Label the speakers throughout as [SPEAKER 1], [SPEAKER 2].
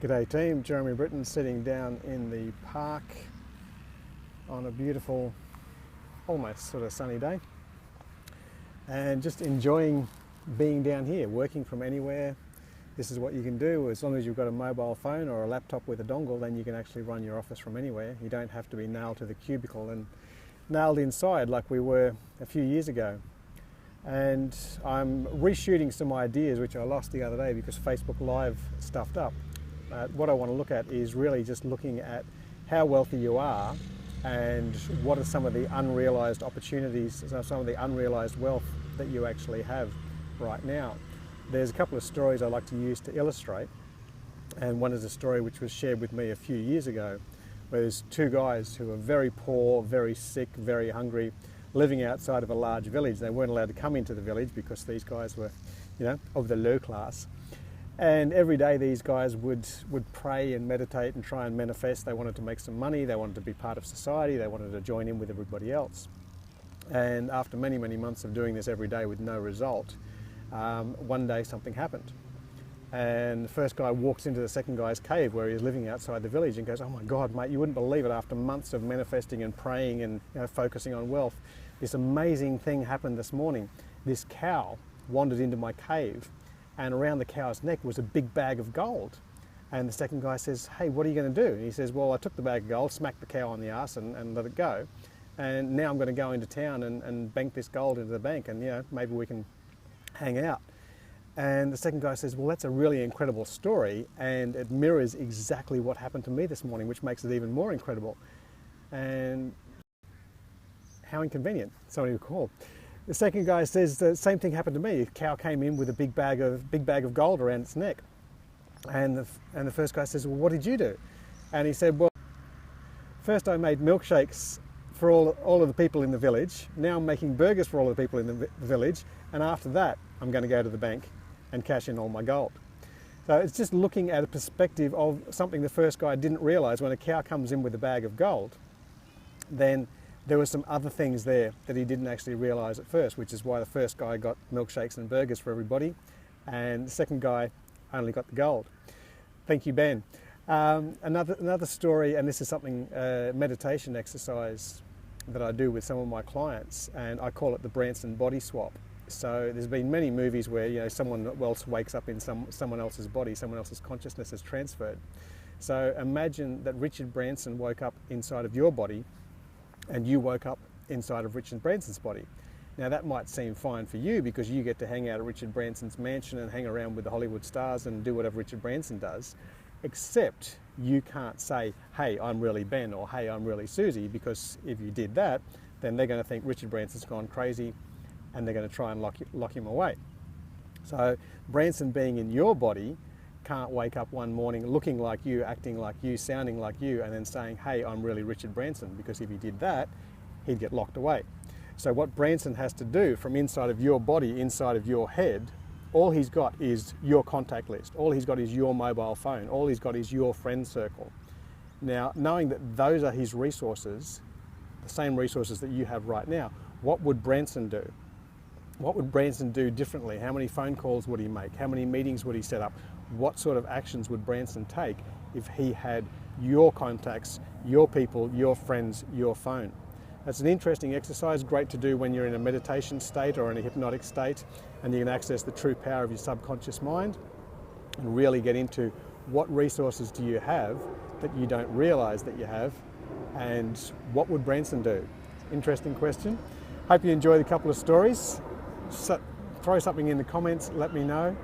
[SPEAKER 1] G'day team, Jeremy Britton sitting down in the park on a beautiful, almost sort of sunny day, and just enjoying being down here, working from anywhere. This is what you can do. As long as you've got a mobile phone or a laptop with a dongle, then you can actually run your office from anywhere. You don't have to be nailed to the cubicle and nailed inside like we were a few years ago. And I'm reshooting some ideas which I lost the other day because Facebook Live stuffed up. What I want to look at is really just looking at how wealthy you are and what are some of the unrealized opportunities, some of the unrealized wealth that you actually have right now. There's a couple of stories I like to use to illustrate, and one is a story which was shared with me a few years ago, where there's two guys who are very poor, very sick, very hungry, living outside of a large village. They weren't allowed to come into the village because these guys were, of the low class. And every day these guys would pray and meditate and try and manifest. They wanted to make some money, they wanted to be part of society, they wanted to join in with everybody else. And after many, many months of doing this every day with no result, one day something happened. And the first guy walks into the second guy's cave where he was living outside the village and goes, "Oh my God, mate, you wouldn't believe it, after months of manifesting and praying and focusing on wealth, this amazing thing happened this morning. This cow wandered into my cave, and around the cow's neck was a big bag of gold." And the second guy says, "Hey, what are you going to do?" And he says, "Well, I took the bag of gold, smacked the cow on the ass and let it go. And now I'm going to go into town and bank this gold into the bank, and maybe we can hang out." And the second guy says, "Well, that's a really incredible story, and it mirrors exactly what happened to me this morning, which makes it even more incredible." And how inconvenient, somebody would call. The second guy says, "The same thing happened to me. A cow came in with a big bag of gold around its neck." And the first guy says, "Well, what did you do?" And he said, "Well, first I made milkshakes for all of the people in the village. Now I'm making burgers for all of the people in the village. And after that, I'm going to go to the bank and cash in all my gold." So it's just looking at a perspective of something the first guy didn't realize. When a cow comes in with a bag of gold, then there were some other things there that he didn't actually realize at first, which is why the first guy got milkshakes and burgers for everybody, and the second guy only got the gold. Thank you, Ben. Another story, and this is something, meditation exercise that I do with some of my clients, and I call it the Branson body swap. So there's been many movies where someone else wakes up in someone else's body, someone else's consciousness is transferred. So imagine that Richard Branson woke up inside of your body, and you woke up inside of Richard Branson's body. Now that might seem fine for you because you get to hang out at Richard Branson's mansion and hang around with the Hollywood stars and do whatever Richard Branson does, except you can't say, "Hey, I'm really Ben," or "Hey, I'm really Susie," because if you did that, then they're going to think Richard Branson's gone crazy and they're going to try and lock him away. So Branson being in your body can't wake up one morning looking like you, acting like you, sounding like you, and then saying, "Hey, I'm really Richard Branson," because if he did that, he'd get locked away. So what Branson has to do from inside of your body, inside of your head, all he's got is your contact list. All he's got is your mobile phone. All he's got is your friend circle. Now, knowing that those are his resources, the same resources that you have right now, what would Branson do? What would Branson do differently? How many phone calls would he make? How many meetings would he set up? What sort of actions would Branson take if he had your contacts, your people, your friends, your phone? That's an interesting exercise, great to do when you're in a meditation state or in a hypnotic state, and you can access the true power of your subconscious mind and really get into what resources do you have that you don't realize that you have, and what would Branson do? Interesting question. Hope you enjoyed a couple of stories. Throw something in the comments, let me know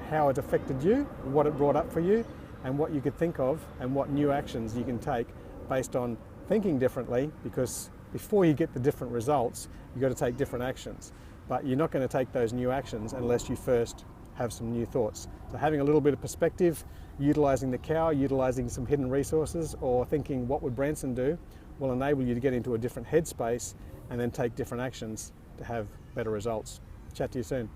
[SPEAKER 1] how it affected you, what it brought up for you, and what you could think of and what new actions you can take based on thinking differently, because before you get the different results, you've got to take different actions. But you're not going to take those new actions unless you first have some new thoughts. So having a little bit of perspective, utilizing the cow, utilizing some hidden resources, or thinking what would Branson do, will enable you to get into a different headspace and then take different actions to have better results. Chat to you soon.